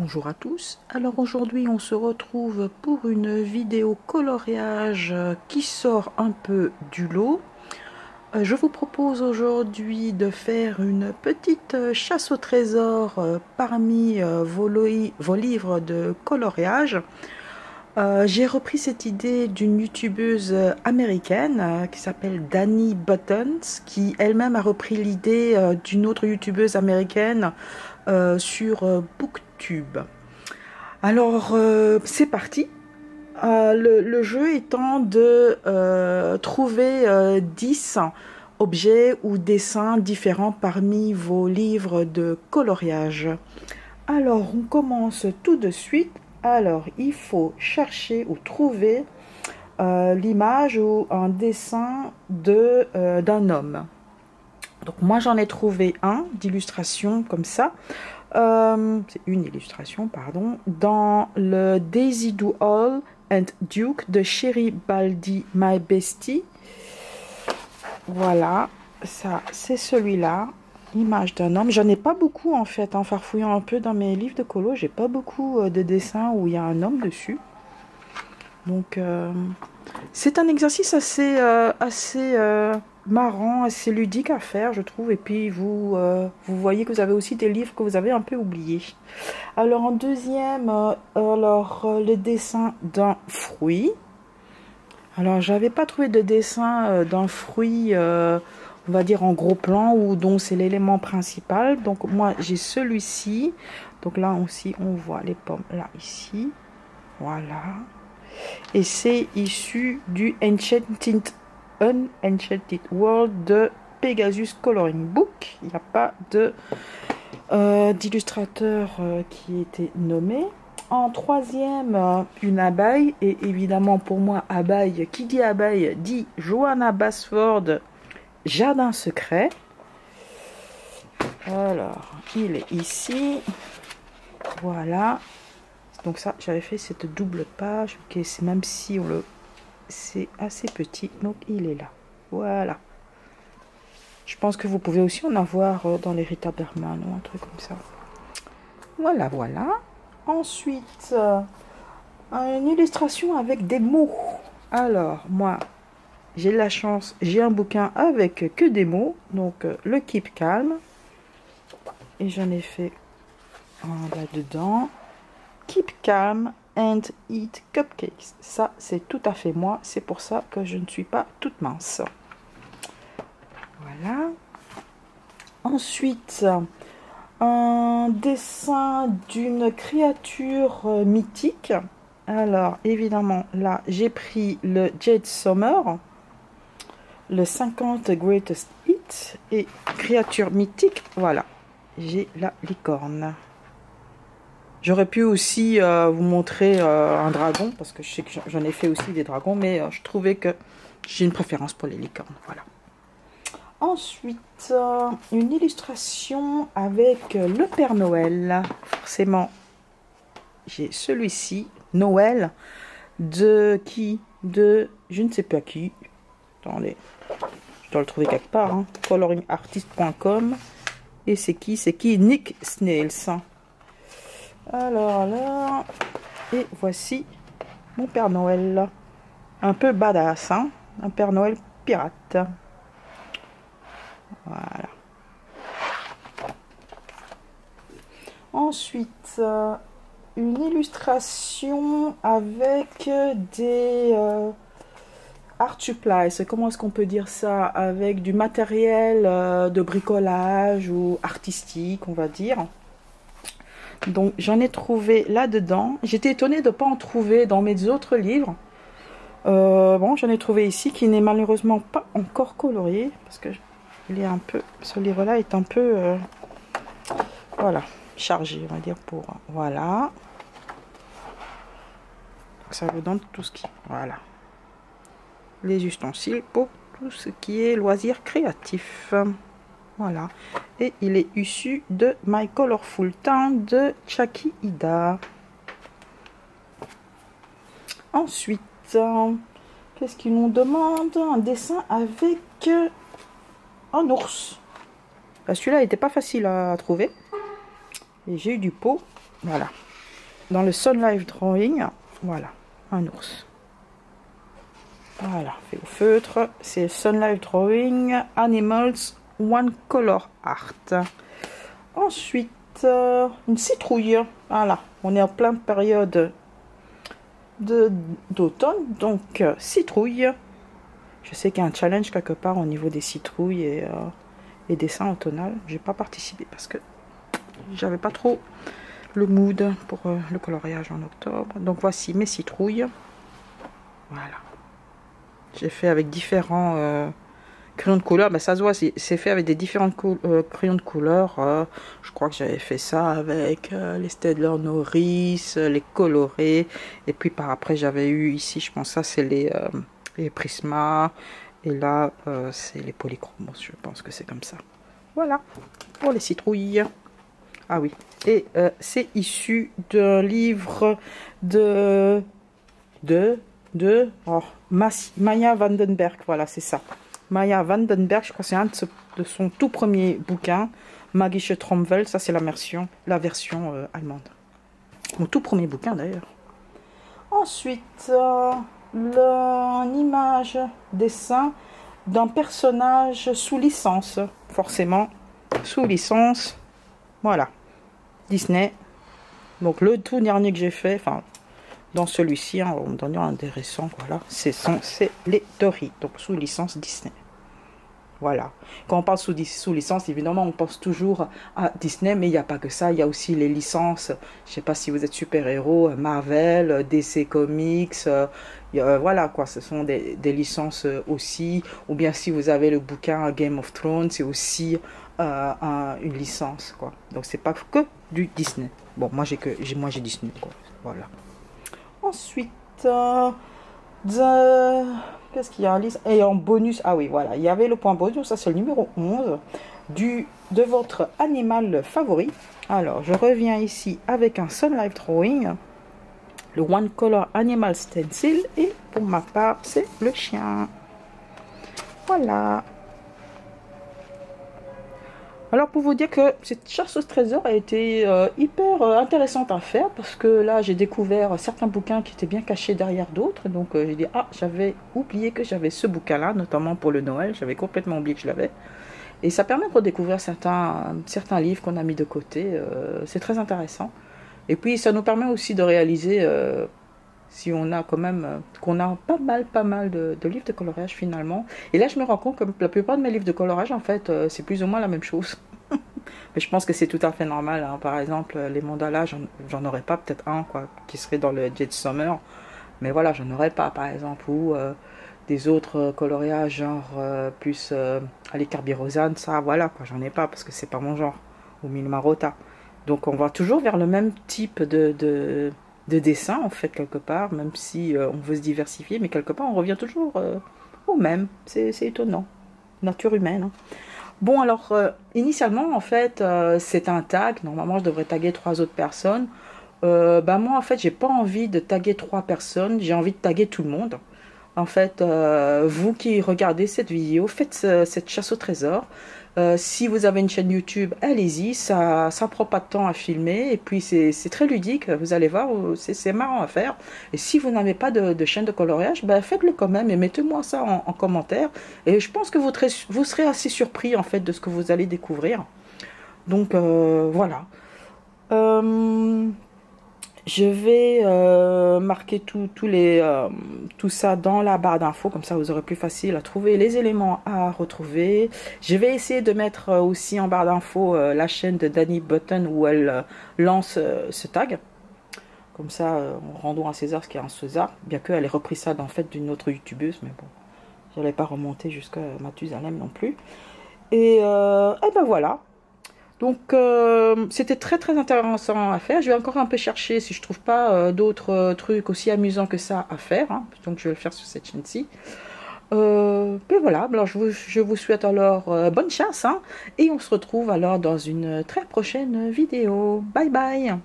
Bonjour à tous. Alors aujourd'hui on se retrouve pour une vidéo coloriage qui sort un peu du lot. Je vous propose aujourd'hui de faire une petite chasse au trésor parmi vos livres de coloriage. J'ai repris cette idée d'une youtubeuse américaine qui s'appelle Dani Buttons, qui elle-même a repris l'idée d'une autre youtubeuse américaine sur Booktube. Alors c'est parti. Le jeu étant de trouver 10 objets ou dessins différents parmi vos livres de coloriage. Alors on commence tout de suite. Alors il faut chercher ou trouver l'image ou un dessin d'un homme. Donc moi j'en ai trouvé un d'illustration comme ça. C'est une illustration, pardon, dans le Daisy Do All and Duke de Sherry Baldi My Bestie. Voilà, ça c'est celui-là, image d'un homme. J'en ai pas beaucoup en fait, en farfouillant un peu dans mes livres de colo, j'ai pas beaucoup de dessins où il y a un homme dessus. Donc c'est un exercice assez marrant, assez ludique à faire, je trouve. Et puis vous voyez que vous avez aussi des livres que vous avez un peu oubliés. Alors en deuxième, le dessin d'un fruit. Alors j'avais pas trouvé de dessin d'un fruit, on va dire en gros plan, ou dont c'est l'élément principal. Donc moi j'ai celui-ci. Donc là aussi on voit les pommes là ici. Voilà. Et c'est issu du Unenchanted World de Pegasus Coloring Book. Il n'y a pas d'illustrateur qui était nommé. En troisième, une abeille. Et évidemment pour moi, abeille, qui dit abeille dit Johanna Basford, Jardin secret. Alors, il est ici. Voilà. Donc ça, j'avais fait cette double page. Ok, c'est même si c'est assez petit, donc il est là. Voilà. Je pense que vous pouvez aussi en avoir dans les Rita Berman ou un truc comme ça. Voilà, voilà. Ensuite, une illustration avec des mots. Alors, moi, j'ai la chance, j'ai un bouquin avec que des mots. Donc, le Keep Calm. Et j'en ai fait un là-dedans. Keep calm and eat cupcakes. Ça, c'est tout à fait moi. C'est pour ça que je ne suis pas toute mince. Voilà. Ensuite, un dessin d'une créature mythique. Alors, évidemment, là, j'ai pris le Jade Summer, le 50 Greatest Hits et créature mythique. Voilà, j'ai la licorne. J'aurais pu aussi vous montrer un dragon, parce que je sais que j'en ai fait aussi des dragons, mais je trouvais que j'ai une préférence pour les licornes. Voilà. Ensuite, une illustration avec le Père Noël. Forcément, j'ai celui-ci, Noël, de qui? De je ne sais pas qui. Attendez, je dois le trouver quelque part. Hein. Coloringartist.com. Et c'est qui? C'est qui? Nick Snails. Alors, et voici mon Père Noël. Un peu badass, hein? Un Père Noël pirate. Voilà. Ensuite, une illustration avec des art supplies. Comment est-ce qu'on peut dire ça? Avec du matériel de bricolage ou artistique, on va dire. Donc j'en ai trouvé là-dedans. J'étais étonnée de ne pas en trouver dans mes autres livres. Bon, j'en ai trouvé ici qui n'est malheureusement pas encore colorié. Parce que il est un peu, ce livre-là est un peu voilà, chargé, on va dire, pour voilà. Donc ça vous donne tout ce qui, voilà, les ustensiles pour tout ce qui est loisirs créatifs. Voilà, et il est issu de My Colorful Town de Chaki Ida. Ensuite, qu'est-ce qu'ils nous demandent? Un dessin avec un ours. Celui-là n'était pas facile à trouver. Et j'ai eu du pot. Voilà. dans le Sun Life Drawing. Voilà, un ours. Voilà, fait au feutre. C'est Sun Life Drawing Animals One Color Art. Ensuite, une citrouille. Voilà, on est en pleine période d'automne, donc citrouille. Je sais qu'il y a un challenge quelque part au niveau des citrouilles et dessins automnal. J'ai pas participé parce que j'avais pas trop le mood pour le coloriage en octobre. Donc voici mes citrouilles. Voilà. J'ai fait avec différents crayons de couleur. Ben, ça se voit, c'est fait avec des différents crayons de couleur. Je crois que j'avais fait ça avec les Staedtler Norris, les colorés. Et puis par après, j'avais eu ici, je pense ça, c'est les Prisma. Et là, c'est les polychromos. Je pense que c'est comme ça. Voilà, pour les citrouilles. Ah oui, et c'est issu d'un livre de Maya Vandenberg, voilà, c'est ça. Maya Vandenberg, je crois que c'est un de son tout premier bouquin, Magische Traumwelt, ça c'est la version allemande. Mon tout premier bouquin d'ailleurs. Ensuite, une image, dessin d'un personnage sous licence, forcément, sous licence, voilà, Disney. Donc le tout dernier que j'ai fait, enfin, dans celui-ci, hein, on me donne un des récents, voilà, c'est les Dory, donc sous licence Disney. Voilà. Quand on parle sous licence, évidemment, on pense toujours à Disney, mais il n'y a pas que ça. Il y a aussi les licences. Je ne sais pas si vous êtes super-héros, Marvel, DC Comics. Voilà, quoi. Ce sont des licences aussi. Ou bien si vous avez le bouquin Game of Thrones, c'est aussi une licence, quoi. Donc, c'est pas que du Disney. Bon, moi, j'ai Disney, quoi. Voilà. Ensuite, qu'est-ce qu'il y a, et en bonus, ah oui, voilà, il y avait le point bonus, ça c'est le numéro 11 de votre animal favori. Alors, je reviens ici avec un Sun Life Drawing, le One Color Animal Stencil, et pour ma part, c'est le chien. Voilà. Alors pour vous dire que cette chasse au trésor a été hyper intéressante à faire, parce que là j'ai découvert certains bouquins qui étaient bien cachés derrière d'autres, donc j'ai dit ah, j'avais oublié que j'avais ce bouquin là, notamment pour le Noël, j'avais complètement oublié que je l'avais, et ça permet de redécouvrir certains livres qu'on a mis de côté, c'est très intéressant, et puis ça nous permet aussi de réaliser si on a quand même qu'on a pas mal de livres de coloriage finalement. Et là je me rends compte que la plupart de mes livres de coloriage en fait c'est plus ou moins la même chose. Mais je pense que c'est tout à fait normal, hein. Par exemple les mandalas, j'en aurais pas, peut-être un quoi qui serait dans le Jet Summer, mais voilà, j'en aurais pas par exemple, ou des autres coloriages genre plus les Carbirosane, ça voilà quoi, j'en ai pas parce que c'est pas mon genre, ou Milmarota. Donc on va toujours vers le même type de dessin en fait quelque part, même si on veut se diversifier, mais quelque part on revient toujours au même. C'est étonnant, nature humaine, hein. Bon alors initialement en fait c'est un tag, normalement je devrais taguer 3 autres personnes. Bah moi en fait j'ai pas envie de taguer 3 personnes, j'ai envie de taguer tout le monde. En fait, vous qui regardez cette vidéo, faites cette chasse au trésor. Si vous avez une chaîne YouTube, allez-y, ça prend pas de temps à filmer, et puis c'est très ludique, vous allez voir, c'est marrant à faire. Et si vous n'avez pas de chaîne de coloriage, ben faites-le quand même, et mettez-moi ça en commentaire. Et je pense que vous serez assez surpris en fait de ce que vous allez découvrir. Donc voilà. Je vais marquer tout ça dans la barre d'infos, comme ça vous aurez plus facile à trouver les éléments à retrouver. Je vais essayer de mettre aussi en barre d'infos la chaîne de Dani Button où elle lance ce tag. Comme ça, rendons à César ce qui est un César, bien qu'elle ait repris ça en fait d'une autre youtubeuse, mais bon, je n'allais pas remonter jusqu'à Mathusalem non plus. Et ben voilà. Donc c'était très intéressant à faire. Je vais encore un peu chercher si je trouve pas d'autres trucs aussi amusants que ça à faire, hein. Donc je vais le faire sur cette chaîne-ci. Et voilà, alors je vous souhaite alors bonne chasse, hein, et on se retrouve alors dans une très prochaine vidéo. Bye bye.